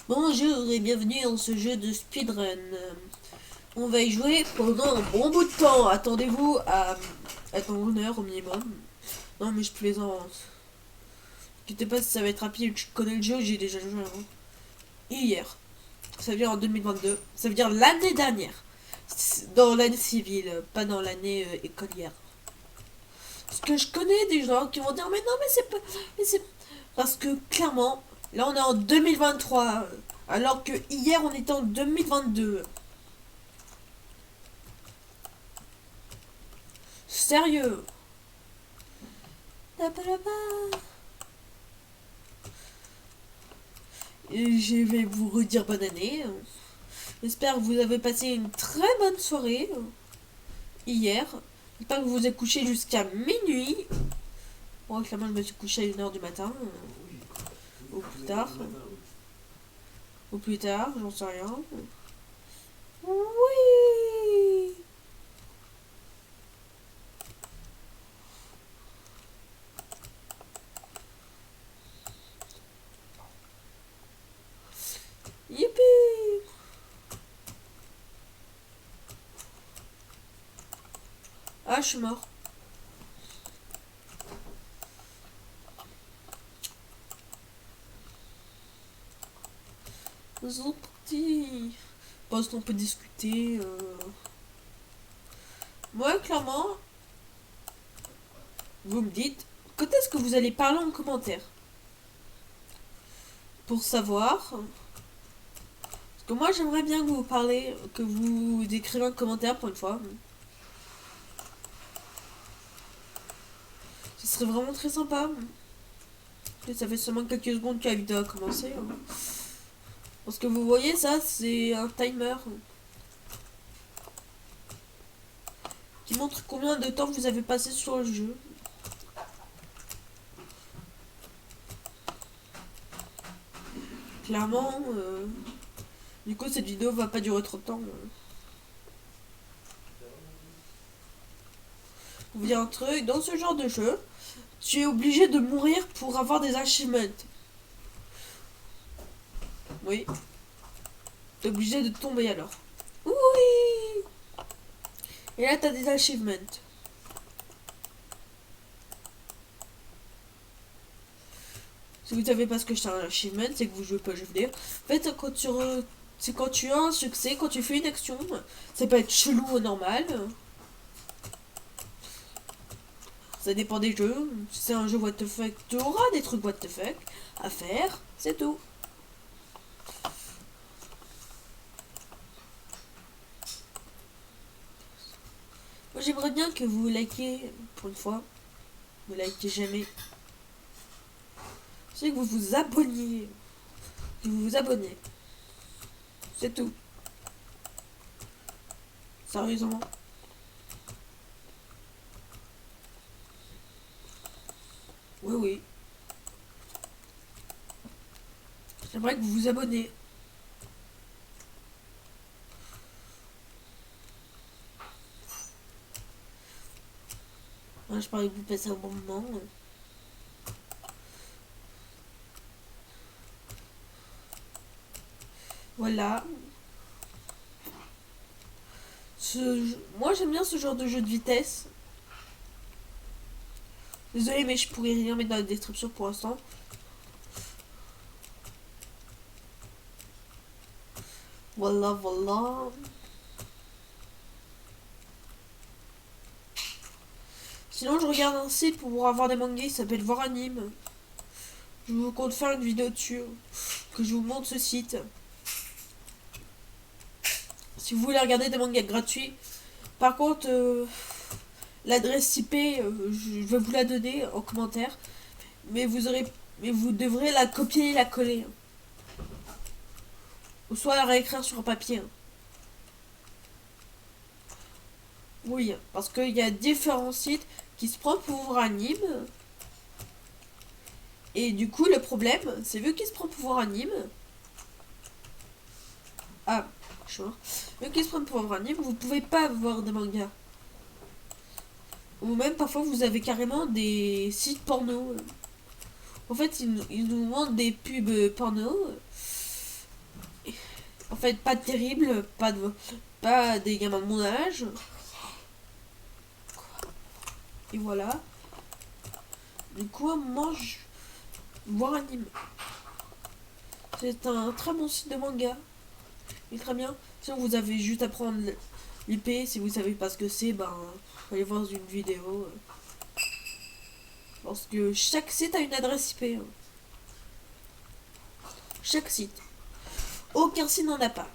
Bonjour et bienvenue dans ce jeu de speedrun. On va y jouer pendant un bon bout de temps. Attendez-vous à être en honneur au minimum. Non mais je plaisante. Inquiétez pas si ça va être rapide, je connais le jeu, j'ai déjà joué avant. Hier. Ça veut dire en 2022. Ça veut dire l'année dernière. Dans l'année civile, pas dans l'année écolière. Parce que je connais des gens qui vont dire mais non mais c'est pas... Mais c'est... Parce que clairement, là on est en 2023. Alors que hier on était en 2022. Sérieux. Et je vais vous redire bonne année. J'espère que vous avez passé une très bonne soirée hier. J'espère que vous vous êtes couché jusqu'à minuit. Moi, clairement, je me suis couché à 1h du matin. Ou plus tard. Ou plus tard, j'en sais rien. Oui. Youpi. Ah, je suis mort. Nous sommes partis. Je pense qu'on peut discuter. Moi, clairement, vous me dites, quand est-ce que vous allez parler en commentaire? Pour savoir. Parce que moi, j'aimerais bien que vous parlez, que vous écrivez un commentaire pour une fois. Ce serait vraiment très sympa. Ça fait seulement quelques secondes que la vidéo a commencé. Parce que vous voyez, ça, c'est un timer qui montre combien de temps vous avez passé sur le jeu. Clairement, du coup, cette vidéo va pas durer trop de temps. Pour vous dire un truc, dans ce genre de jeu, tu es obligé de mourir pour avoir des achievements. Oui. T'es obligé de tomber alors. Oui. Et là, t'as des achievements. Si vous savez pas ce que c'est un achievement, c'est que vous jouez pas aux jeux vidéo. En fait, c'est quand tu as un succès, quand tu fais une action, ça peut être chelou ou normal. Ça dépend des jeux. Si c'est un jeu what the fuck, tu auras des trucs what the fuck à faire, c'est tout. Moi j'aimerais bien que vous likez pour une fois. Ne likez jamais. C'est que vous vous abonniez. Que vous vous abonnez. C'est tout. Sérieusement. Oui, oui. J'aimerais que vous vous abonnez. Moi, je parie que vous passez un bon moment. Voilà. Moi j'aime bien ce genre de jeu de vitesse. Désolé mais je pourrais rien mettre dans la description pour l'instant. Voilà, voilà. Sinon je regarde un site pour avoir des mangas, il s'appelle Voir Anime. Je vous compte faire une vidéo dessus. Que je vous montre ce site. Si vous voulez regarder des mangas gratuits. Par contre, l'adresse IP, je vais vous la donner en commentaire. Mais vous devrez la copier et la coller. Ou soit la réécrire sur un papier. Oui, parce qu'il y a différents sites qui se prennent pour Voir Anime. Et du coup, le problème, c'est vu qu'ils se prennent pour Voir Anime. Ah, je suis mort. Vu qu'ils se prennent pour Voir Anime, vous pouvez pas voir des mangas. Ou même parfois vous avez carrément des sites porno. En fait, ils nous montrent des pubs porno. En fait, pas terrible, pas des gamins de mon âge. Et voilà. Du coup, mange, voir anime. C'est un très bon site de manga. Il est très bien. Sinon, vous avez juste à prendre l'IP. Si vous savez pas ce que c'est, ben, allez voir une vidéo. Parce que chaque site a une adresse IP. Hein. Chaque site. Aucun site n'en a pas.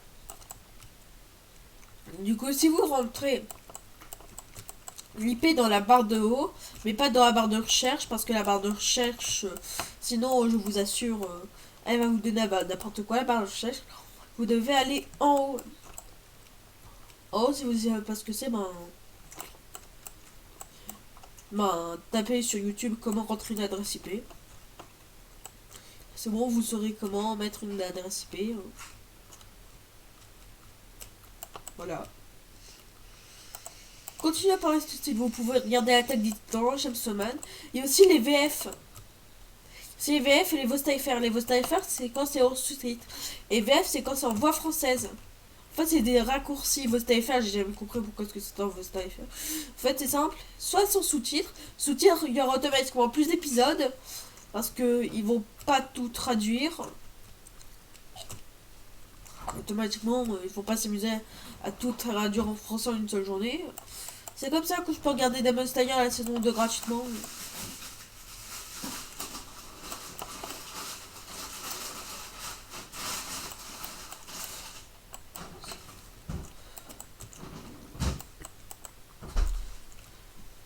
Du coup, si vous rentrez l'IP dans la barre de haut, mais pas dans la barre de recherche, parce que la barre de recherche, sinon, je vous assure, elle va vous donner n'importe quoi, la barre de recherche. Vous devez aller en haut. En haut, si vous savez pas ce que c'est, tapez sur YouTube comment rentrer une adresse IP. C'est bon, vous saurez comment mettre une adresse IP. Voilà. Continuez à parler de ce style. Vous pouvez regarder l'attaque des titans, Shamsoman. Il y a aussi les VF. C'est les VF et les VOSTFR. Les VOSTFR, c'est quand c'est hors sous-titre. Et VF, c'est quand c'est en voix française. En fait, c'est des raccourcis. VOSTFR, j'ai jamais compris pourquoi c'est en VOSTFR. En fait, c'est simple. Soit sans sous-titres. Sous-titres, il y aura automatiquement plus d'épisodes. Parce qu'ils vont pas tout traduire. Automatiquement, il faut pas s'amuser à tout traduire en français en une seule journée. C'est comme ça que je peux regarder Demon Slayer la saison 2 gratuitement.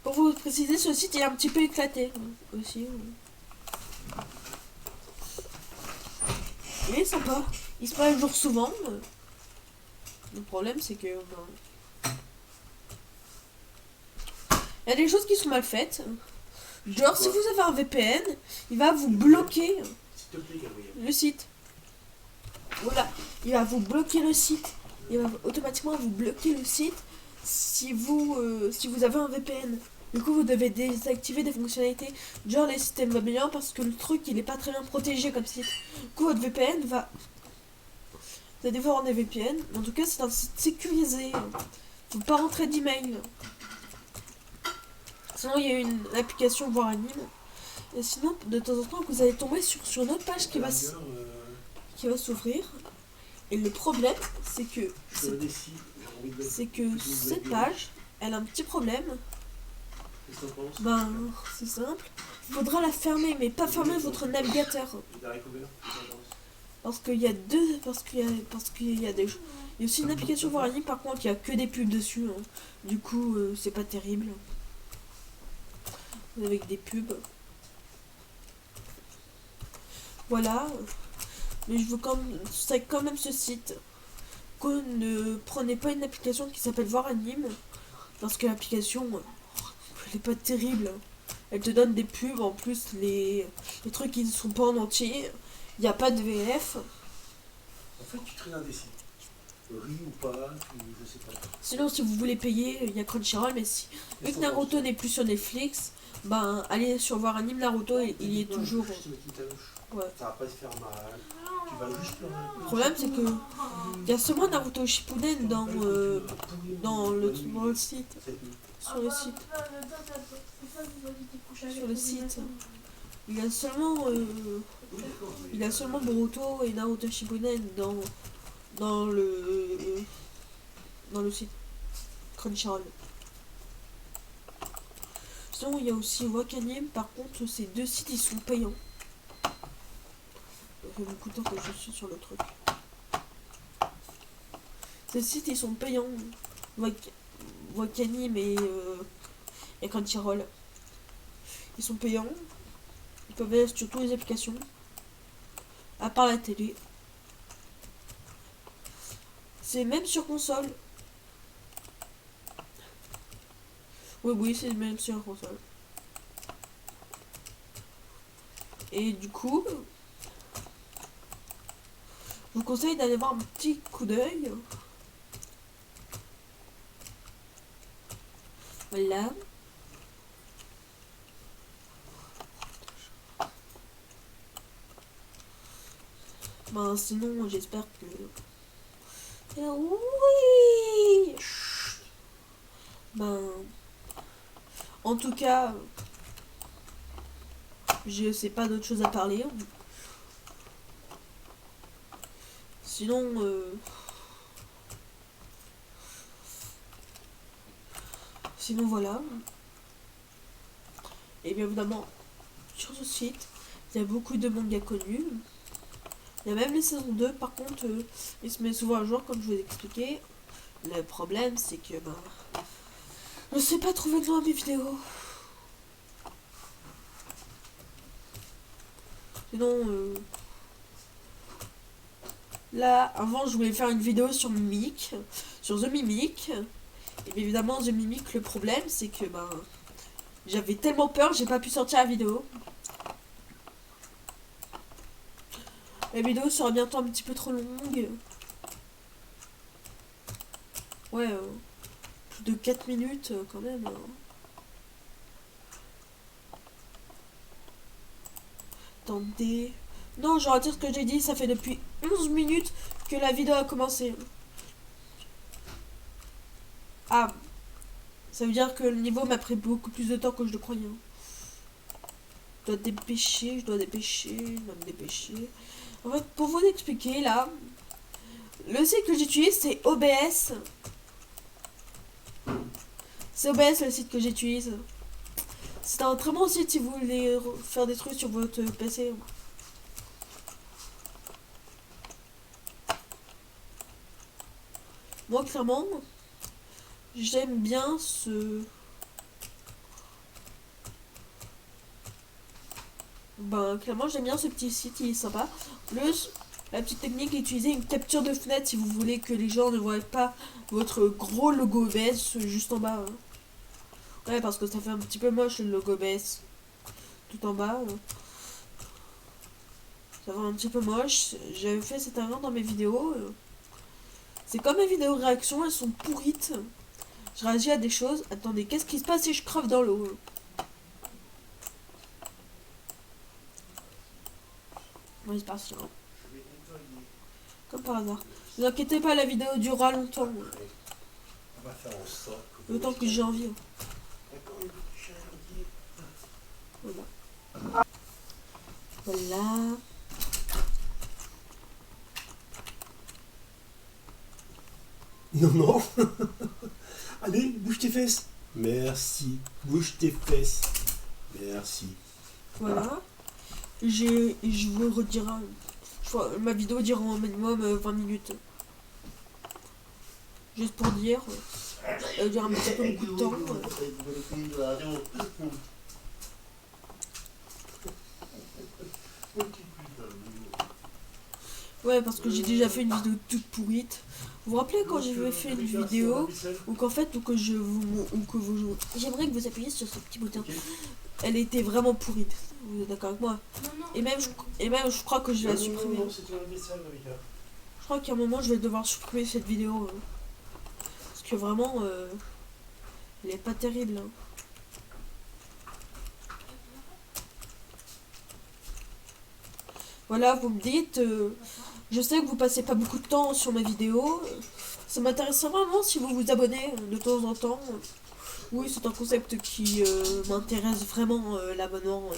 Pour vous préciser, ce site est un petit peu éclaté aussi. Il est sympa. Il se passe un jour souvent. Le problème, c'est que... il y a des choses qui sont mal faites. Genre, si vous avez un VPN, il va vous bloquer le site. Voilà. Il va vous bloquer le site. Il va automatiquement vous bloquer le site si vous avez un VPN. Du coup, vous devez désactiver des fonctionnalités. Genre les systèmes web parce que le truc, il est pas très bien protégé comme site. Du coup, votre VPN va... Vous allez voir des VPN. En tout cas, c'est un site sécurisé. Faut pas rentrer d'email. Sinon, il y a une application voir anime. Et sinon, de temps en temps, vous allez tomber sur une autre page qui va s'ouvrir. Et le problème, c'est que cette page, elle a un petit problème. C'est simple. Il faudra la fermer, mais pas fermer votre navigateur. Parce qu'il y a deux... Parce qu'il y a des... Il y a aussi une application voir anime, par contre, il y a que des pubs dessus. Hein. Du coup, c'est pas terrible. Avec des pubs. Voilà. Mais je vous conseille quand même ce site. Que ne prenez pas une application qui s'appelle Voir Anime. Parce que l'application, elle est pas terrible. Elle te donne des pubs. En plus, les trucs qui ne sont pas en entier. Il n'y a pas de VF. En fait, tu traînes indécis. Riz ou pas, je sais pas. Sinon, si vous voulez payer, il y a Crunchyroll. Mais si, vu que Naruto n'est plus sur Netflix, allez sur Voir Anime. Naruto, il y est toujours. Ouais. Ça va pas te faire mal. Tu vas juste pleurer. Le problème, c'est que il y a seulement Naruto Shippuden dans le site. Sur le site. Sur le site. Il y a seulement Boruto et Naruto Shippuden dans le site Crunchyroll. Sinon, il y a aussi Wakanim. Par contre, ces deux sites, ils sont payants. Ça fait beaucoup de temps que je suis sur le truc. Ces sites, ils sont payants. Wakanim et Crunchyroll. Ils sont payants. Ils peuvent être sur toutes les applications. À part la télé. C'est même sur console. Oui, c'est même sur console. Et du coup, je vous conseille d'aller voir un petit coup d'œil. Voilà. Sinon, j'espère que Et là, oui. Ben, en tout cas, je sais pas d'autre chose à parler. Sinon, voilà. Et bien évidemment, sur ce site, il y a beaucoup de mangas connus. Il y a même les saisons 2, par contre, il se met souvent à jour, comme je vous ai expliqué. Le problème, c'est que je sais pas trouver de nom à mes vidéos. Sinon, là, avant, je voulais faire une vidéo sur Mimic, sur The Mimic. Et bien évidemment, The Mimic, le problème, c'est que j'avais tellement peur, j'ai pas pu sortir la vidéo. La vidéo sera bientôt un petit peu trop longue. Ouais, plus de 4 minutes quand même. Attendez. Non, je retire ce que j'ai dit, ça fait depuis 11 minutes que la vidéo a commencé. Ah, ça veut dire que le niveau m'a pris beaucoup plus de temps que je le croyais. Je dois dépêcher, je dois me dépêcher. En fait, pour vous expliquer, là, le site que j'utilise, c'est OBS. C'est OBS le site que j'utilise. C'est un très bon site si vous voulez faire des trucs sur votre PC. Moi, clairement, j'aime bien ce... clairement, j'aime bien ce petit site, il est sympa. Plus, la petite technique, utiliser une capture de fenêtre si vous voulez que les gens ne voient pas votre gros logo OBS juste en bas. Ouais, parce que ça fait un petit peu moche le logo OBS tout en bas. Ça fait un petit peu moche. J'avais fait cette erreur dans mes vidéos. C'est comme mes vidéos réactions, elles sont pourrites. Je réagis à des choses. Attendez, qu'est-ce qui se passe si je creve dans l'eau? Oui, c'est parti. Hein. Comme par hasard. Ne vous inquiétez pas, la vidéo durera longtemps. On va faire en sorte que Le temps que j'ai envie. Voilà. Voilà. Non, non. Allez, bouge tes fesses. Merci. Bouge tes fesses. Merci. Voilà. Je vous redirai. Ma vidéo dira au minimum 20 minutes. Juste pour dire. Elle dure un petit peu beaucoup de temps. Ouais, parce que j'ai déjà fait une vidéo toute pourrite. Vous vous rappelez quand j'avais fait une vidéo ou qu'en fait j'aimerais que vous appuyiez sur ce petit bouton. Elle était vraiment pourrite. Vous êtes d'accord avec moi? Et même je crois que je vais la supprimer. Je crois qu'à un moment je vais devoir supprimer cette vidéo. Parce que vraiment elle est pas terrible. Hein. Voilà, vous me dites, je sais que vous passez pas beaucoup de temps sur ma vidéo. Ça m'intéresserait vraiment si vous vous abonnez de temps en temps. Oui, c'est un concept qui m'intéresse vraiment, l'abonnement.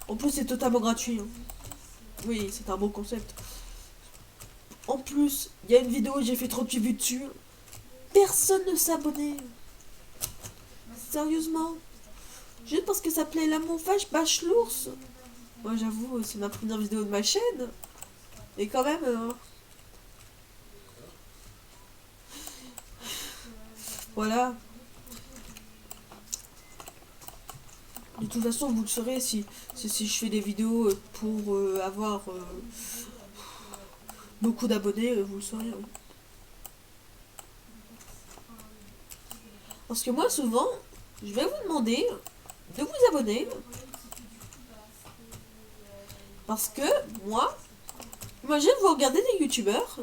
En plus, c'est totalement gratuit. Hein. Oui, c'est un bon concept. En plus, il y a une vidéo, j'ai fait 38 vues dessus. Personne ne s'abonnait. Sérieusement. Juste parce que ça plaît l'amour vache bâche l'ours. Moi, j'avoue, c'est ma première vidéo de ma chaîne. Et quand même... Voilà. De toute façon, vous le saurez si je fais des vidéos pour avoir beaucoup d'abonnés, vous le saurez. Oui. Parce que moi, souvent, je vais vous demander de vous abonner. Parce que, moi, imagine vous regardez des youtubeurs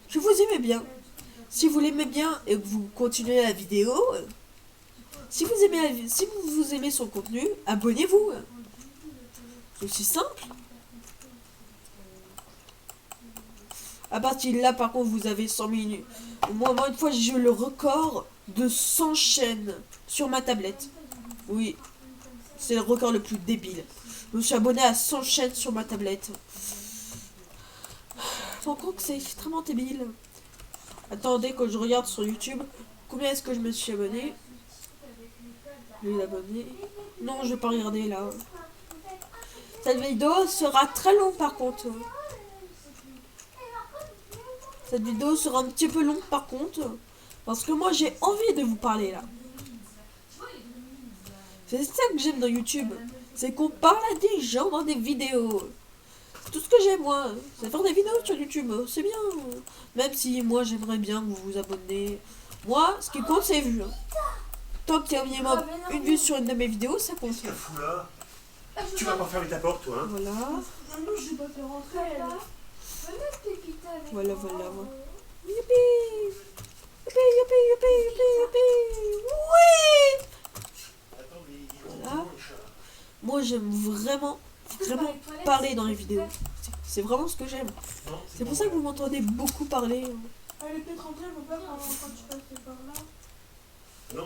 que vous aimez bien. Si vous l'aimez bien et que vous continuez la vidéo, si vous aimez son contenu, abonnez-vous. C'est aussi simple. À partir de là, par contre, vous avez 100 minutes. Moi, une fois, j'ai eu le record de 100 chaînes sur ma tablette. Oui, c'est le record le plus débile. Je me suis abonné à 100 chaînes sur ma tablette. Je me rends compte que c'est extrêmement débile. Attendez, quand je regarde sur YouTube, combien est-ce que je me suis abonné? Je vais l'abonner. Non, je vais pas regarder là. Cette vidéo sera très longue par contre. Cette vidéo sera un petit peu longue par contre. Parce que moi j'ai envie de vous parler là. C'est ça que j'aime dans YouTube. C'est qu'on parle à des gens dans des vidéos. C'est tout ce que j'aime moi. C'est faire des vidéos sur YouTube. C'est bien. Même si moi j'aimerais bien que vous vous abonnez. Moi, ce qui compte c'est les vues. Tant qu'il y a au minimum une vue sur une de mes vidéos, ça compte. Qu'est-ce qu'il y a fou là? Tu vas pas fermer ta porte, toi, hein? Voilà. Non, je vais pas faire rentrer. Voilà, voilà. Youpi! Youpi, youpi, youpi, youpi, youpi! Oui! Attends, mais ils vont Voilà. où, les chats? Moi, j'aime vraiment parler dans les vidéos. C'est vraiment ce que j'aime. Non, C'est pour ça que vous m'entendez beaucoup parler. Elle est peut-être rentrée, mon père, quand tu passais par là. Non.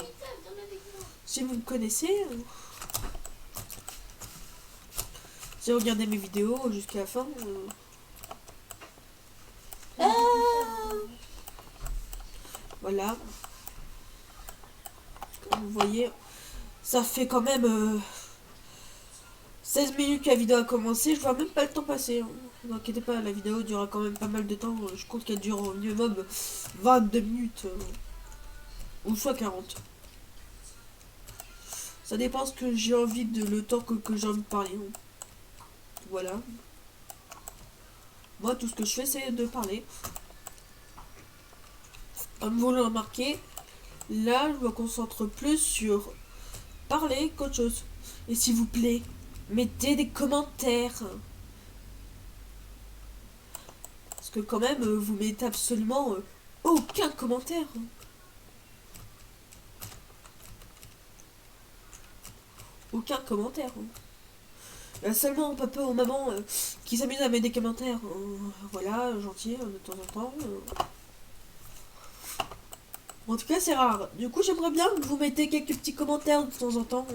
Si vous me connaissez, si vous regardez mes vidéos jusqu'à la fin. Voilà. Comme vous voyez, ça fait quand même 16 minutes que la vidéo a commencé. Je vois même pas le temps passer. Ne vous inquiétez pas, la vidéo durera quand même pas mal de temps. Je compte qu'elle dure au minimum 22 minutes. Ou soit 40. Ça dépend ce que j'ai envie de le temps que j'ai envie de parler. Voilà. Moi, tout ce que je fais, c'est de parler. Comme vous le remarquez, là, je me concentre plus sur parler qu'autre chose. Et s'il vous plaît, mettez des commentaires. Parce que quand même, vous mettez absolument aucun commentaire. Aucun commentaire. Il y a seulement papa ou maman qui s'amusent à mettre des commentaires. Voilà, gentil, de temps en temps. En tout cas, c'est rare. Du coup, j'aimerais bien que vous mettez quelques petits commentaires de temps en temps.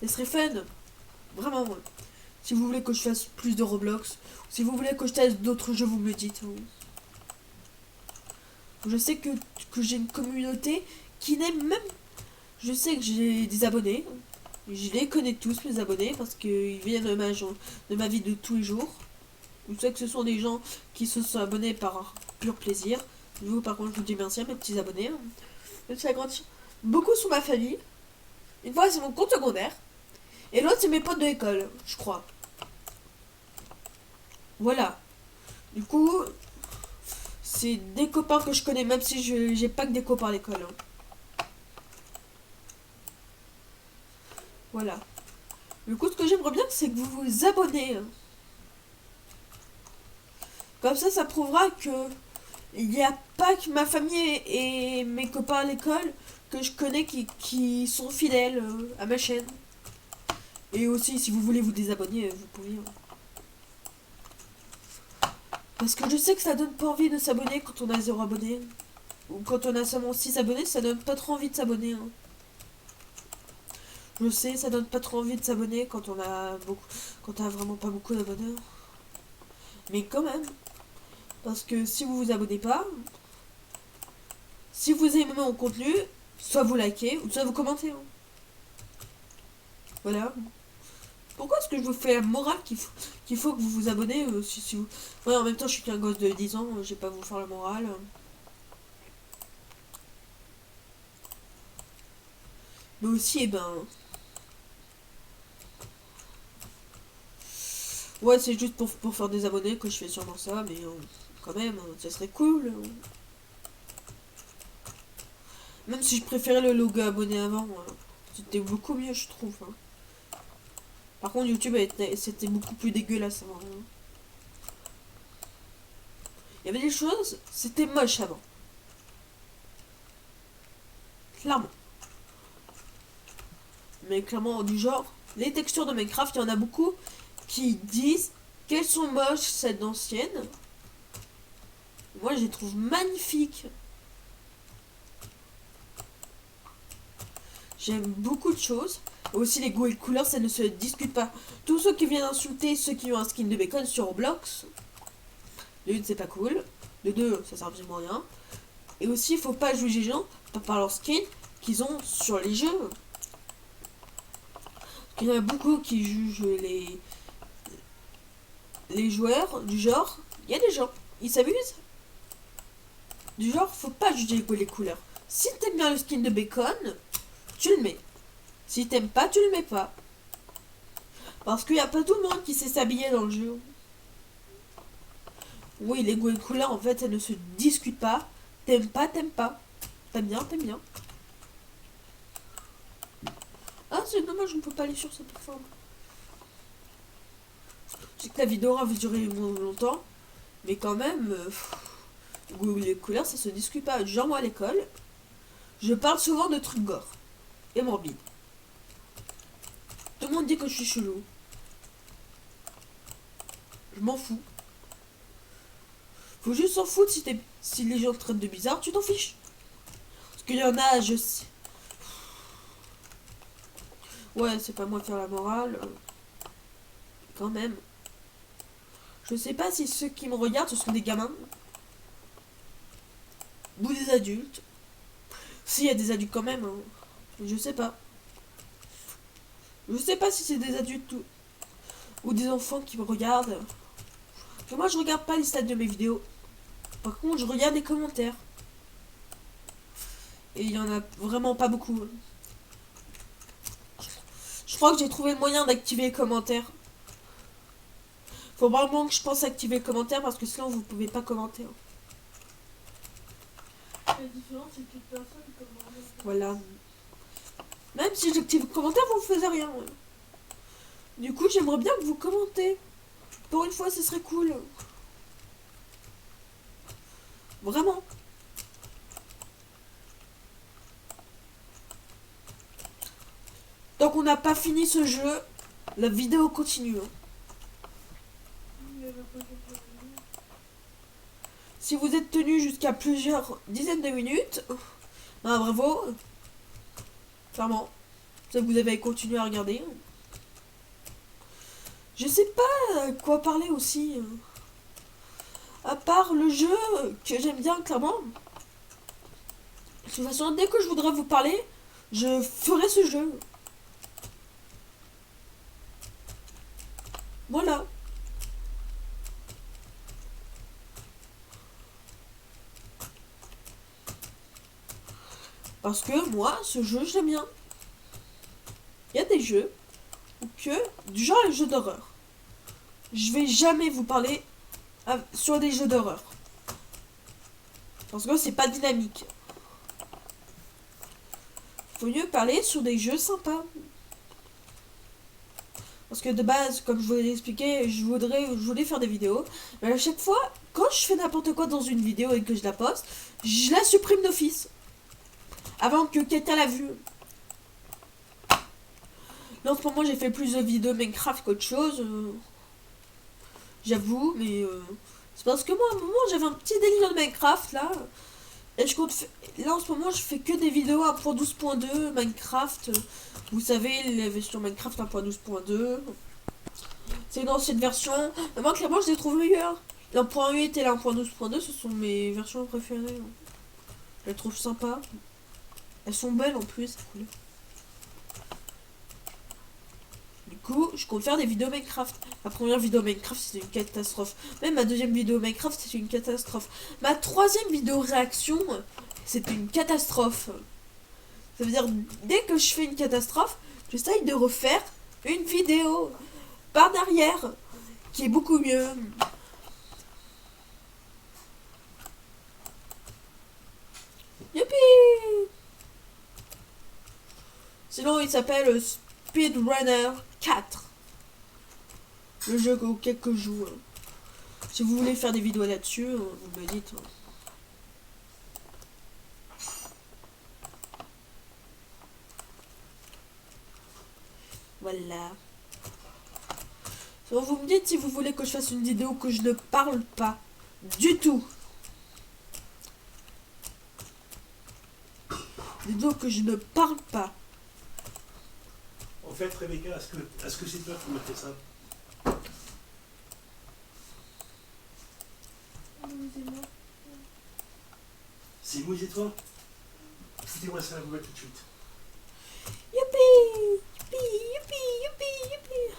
Ce serait fun. Vraiment. Si vous voulez que je fasse plus de Roblox, si vous voulez que je teste d'autres jeux, vous me le dites. Je sais que j'ai une communauté qui n'aime même... Je sais que j'ai des abonnés. Je les connais tous, mes abonnés, parce qu'ils viennent de ma vie de tous les jours. Je sais que ce sont des gens qui se sont abonnés par pur plaisir. Vous, par contre, je vous dis merci à mes petits abonnés. Je suis agrandi. Beaucoup sont ma famille. Une fois, c'est mon compte secondaire. Et l'autre, c'est mes potes de l'école, je crois. Voilà. Du coup, c'est des copains que je connais, même si j'ai pas que des copains à l'école. Voilà. Du coup, ce que j'aimerais bien, c'est que vous vous abonnez. Comme ça prouvera que il n'y a pas que ma famille et mes copains à l'école que je connais qui sont fidèles à ma chaîne. Et aussi, si vous voulez vous désabonner, vous pouvez. Parce que je sais que ça donne pas envie de s'abonner quand on a 0 abonnés. Ou quand on a seulement 6 abonnés, ça donne pas trop envie de s'abonner. Je sais, ça donne pas trop envie de s'abonner quand on a vraiment pas beaucoup d'abonnés. Mais quand même. Parce que si vous vous abonnez pas, si vous aimez mon contenu, soit vous likez, ou soit vous commentez. Voilà. Pourquoi est-ce que je vous fais la morale qu'il faut que vous vous abonnez si vous... Ouais, en même temps, je suis qu'un gosse de 10 ans, je vais pas vous faire la morale. Mais aussi, eh ben... Ouais, c'est juste pour faire des abonnés que je fais sûrement ça, mais quand même, ça serait cool. Même si je préférais le logo abonné avant, c'était beaucoup mieux, je trouve. Par contre, YouTube, c'était beaucoup plus dégueulasse avant. Il y avait des choses, c'était moche avant. Clairement. Mais clairement, du genre, les textures de Minecraft, il y en a beaucoup qui disent qu'elles sont moches, celles d'anciennes. Moi, je les trouve magnifiques. J'aime beaucoup de choses. Aussi, les goûts et les couleurs, ça ne se discute pas. Tous ceux qui viennent insulter ceux qui ont un skin de bacon sur Roblox, de une, c'est pas cool. De deux, ça sert absolument à rien. Et aussi, il faut pas juger les gens par leur skin qu'ils ont sur les jeux. Il y en a beaucoup qui jugent les joueurs du genre. Il y a des gens, ils s'amusent. Du genre, faut pas juger les couleurs. Si t'aimes bien le skin de bacon, tu le mets. Si t'aimes pas, tu le mets pas. Parce qu'il n'y a pas tout le monde qui sait s'habiller dans le jeu. Oui, les goûts et les couleurs, en fait, ça ne se discute pas. T'aimes pas, t'aimes pas. T'aimes bien, t'aimes bien. Ah, c'est dommage, je ne peux pas aller sur cette plateforme. Je sais que la vidéo va durer longtemps. Mais quand même, les goûts et les couleurs, ça se discute pas. Genre, moi, à l'école, je parle souvent de trucs gore et morbides. Tout le monde dit que je suis chelou. Je m'en fous. Faut juste s'en foutre si les gens te traitent de bizarre, tu t'en fiches. Parce qu'il y en a, je sais. Ouais, c'est pas moi faire la morale. Quand même. Je sais pas si ceux qui me regardent, ce sont des gamins. Ou des adultes. S'il y a des adultes quand même. Hein. Je sais pas. Je sais pas si c'est des adultes ou des enfants qui me regardent. Parce que moi, je regarde pas les stats de mes vidéos. Par contre, je regarde les commentaires. Et il y en a vraiment pas beaucoup. Je crois que j'ai trouvé le moyen d'activer les commentaires. Faut vraiment que je pense activer les commentaires parce que sinon vous pouvez pas commenter. La différence, c'est que personne commande. Voilà. Même si j'active les commentaires, vous ne faisiez rien. Du coup, j'aimerais bien que vous commentez. Pour une fois, ce serait cool. Vraiment. Tant qu'on n'a pas fini ce jeu, la vidéo continue. Si vous êtes tenu jusqu'à plusieurs dizaines de minutes, ben bravo. Clairement. Ça vous avez continué à regarder. Je sais pas quoi parler aussi. À part le jeu que j'aime bien, clairement. De toute façon, dès que je voudrais vous parler, je ferai ce jeu. Voilà. Parce que moi, ce jeu, j'aime bien. Il y a des jeux du genre les jeux d'horreur. Je vais jamais vous parler sur des jeux d'horreur. Parce que c'est pas dynamique. Faut mieux parler sur des jeux sympas. Parce que de base, comme je vous l'ai expliqué, je voulais faire des vidéos. Mais à chaque fois, quand je fais n'importe quoi dans une vidéo et que je la poste, je la supprime d'office. Avant que quelqu'un la vue. Là, en ce moment, j'ai fait plus de vidéos Minecraft qu'autre chose. J'avoue, mais c'est parce que moi, à un moment, j'avais un petit délire de Minecraft, là. Et je compte... Là, en ce moment, je fais que des vidéos 1.12.2 Minecraft. Vous savez, les versions Minecraft 1.12.2. C'est une ancienne version. Mais moi, clairement, je les trouve meilleures. L'1.8 et l'1.12.2, ce sont mes versions préférées. Je les trouve sympas. Elles sont belles en plus, c'est cool. Du coup, je compte faire des vidéos Minecraft. Ma première vidéo Minecraft, c'était une catastrophe. Même ma deuxième vidéo Minecraft, c'était une catastrophe. Ma troisième vidéo réaction, c'était une catastrophe. Ça veut dire, dès que je fais une catastrophe, j'essaye de refaire une vidéo par derrière, qui est beaucoup mieux. Youpi! Sinon, il s'appelle Speedrunner 4. Le jeu auquel je joue. Si vous voulez faire des vidéos là-dessus, vous me dites. Voilà. Sinon, vous me dites si vous voulez que je fasse une vidéo que je ne parle pas du tout. Donc que je ne parle pas. En fait, Rebecca, est-ce que c'est toi qui m'as fait ça? Amusez-moi. C'est Moïse et toi? Foutez-moi ça à la poubelle tout de suite. Youpi! Youpi! Youpi! Youpi! Youpi!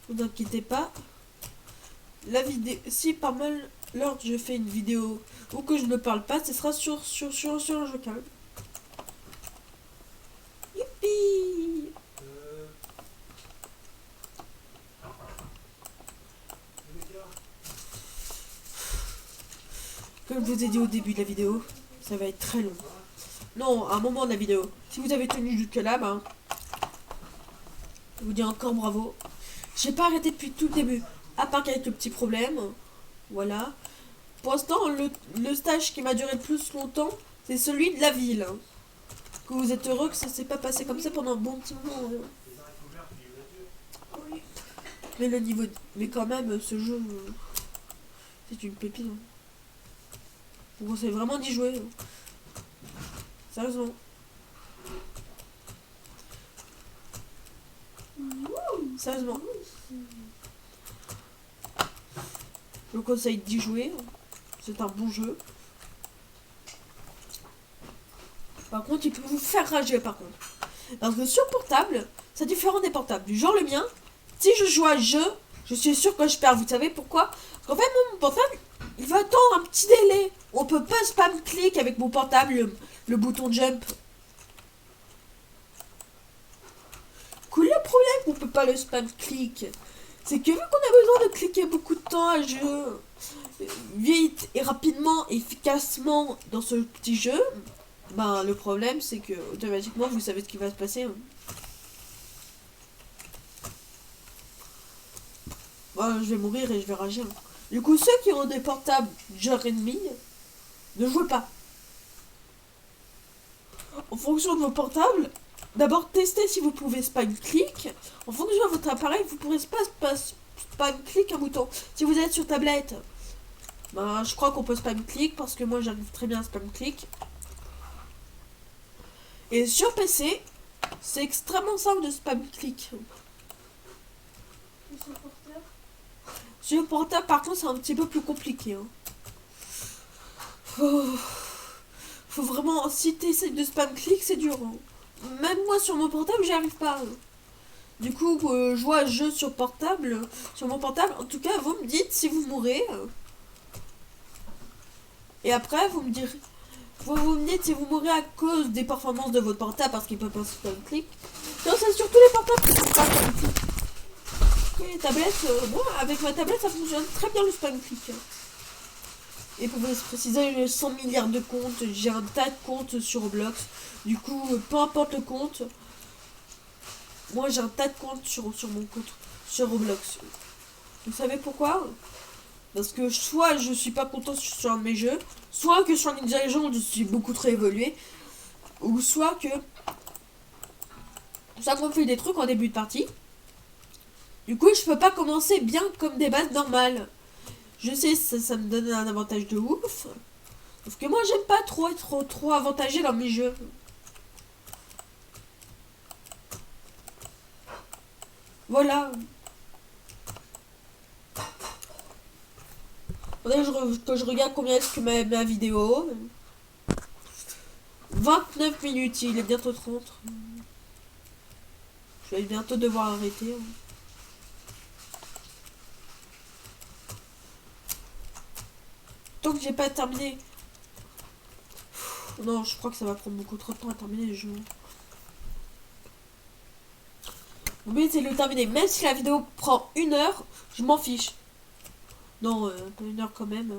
Vous inquiétez pas. La vidéo, si par mal lors je fais une vidéo ou que je ne parle pas, ce sera sur un jeu calme. Youpi! Rebecca? Comme je vous ai dit au début de la vidéo, ça va être très long. Non, à un moment de la vidéo. Si vous avez tenu jusque là, ben, je vous dis encore bravo. J'ai pas arrêté depuis tout le début, à part qu'avec le petit problème. Voilà. Pour l'instant, le stage qui m'a duré le plus longtemps, c'est celui de la ville. Que vous êtes heureux que ça s'est pas passé comme ça pendant un bon petit moment. Oui. Mais le niveau... Mais quand même, ce jeu... c'est une pépite. Vous conseille vraiment d'y jouer. Sérieusement. Sérieusement. Je vous conseille d'y jouer. C'est un bon jeu. Par contre, il peut vous faire rager par contre. Parce que sur portable, c'est différent des portables. Du genre le mien, si je joue à un jeu, je suis sûr que je perds. Vous savez pourquoi? Parce qu'en fait, mon portable, il va attendre un petit délai. On peut pas spam click avec mon portable, le bouton jump. Le problème qu'on peut pas le spam click, c'est que vu qu'on a besoin de cliquer beaucoup de temps à jeu, vite et rapidement, efficacement dans ce petit jeu, ben le problème c'est que automatiquement vous savez ce qui va se passer. Bon, je vais mourir et je vais rager. Du coup, ceux qui ont des portables genre ennemi, ne jouez pas. En fonction de vos portables, d'abord testez si vous pouvez spam click. En fonction de votre appareil, vous pourrez pas spam click un bouton. Si vous êtes sur tablette, ben, je crois qu'on peut spam click parce que moi j'arrive très bien à spam click. Et sur PC, c'est extrêmement simple de spam click. Et sur portable? Sur portable, par contre, c'est un petit peu plus compliqué. Faut vraiment, si tu essaies de spam click, c'est dur. Même moi sur mon portable, j'y arrive pas. Du coup, je joue à jeu sur portable, sur mon portable. En tout cas, vous me dites si vous mourrez. Et après, vous me direz. Vous me dites si vous mourrez à cause des performances de votre portable parce qu'il peut pas spam click. Non, c'est surtout les portables qui sont pas spam click. Les tablettes, moi, avec ma tablette, ça fonctionne très bien le spam click. Et pour vous préciser, j'ai 100 milliards de comptes, j'ai un tas de comptes sur Roblox. Du coup, peu importe le compte, moi j'ai un tas de comptes sur mon compte sur Roblox. Vous savez pourquoi? Parce que soit je suis pas content sur un de mes jeux, soit que sur une dirigeante je suis beaucoup trop évolué, ou soit que ça me fait des trucs en début de partie. Du coup, je peux pas commencer bien comme des bases normales. Je sais, ça me donne un avantage de ouf. Sauf que moi, j'aime pas être trop avantagé dans mes jeux. Voilà. Faudrait que je regarde combien est-ce que ma vidéo. 29 minutes, il est bientôt 30. Je vais bientôt devoir arrêter. Tant que j'ai pas terminé. Non, je crois que ça va prendre beaucoup trop de temps à terminer le jeu. Mon but c'est de le terminer. Même si la vidéo prend 1 heure, je m'en fiche. Non, pas 1 heure quand même.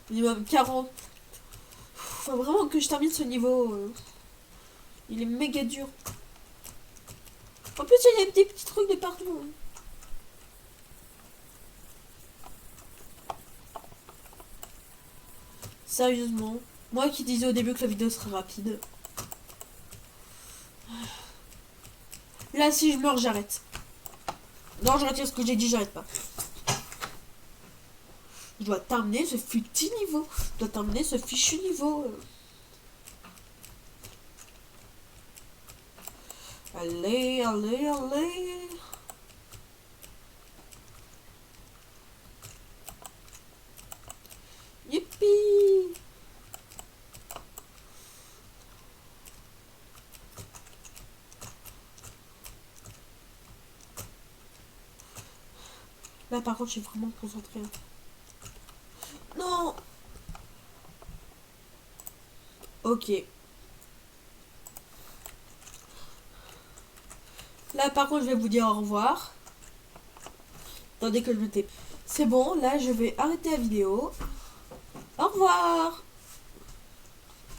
Minimum 40. Faut vraiment que je termine ce niveau. Il est méga dur. En plus, il y a des petits trucs de partout. Sérieusement. Moi qui disais au début que la vidéo serait rapide. Là, si je meurs, j'arrête. Non, je retire ce que j'ai dit, j'arrête pas. Je dois terminer ce futur niveau. Je dois terminer ce fichu niveau. Allez, allez, allez. Youpi. Là par contre je suis vraiment concentrée. Non. Ok. Là par contre je vais vous dire au revoir. Attendez que je me tais. C'est bon, là je vais arrêter la vidéo. Au revoir.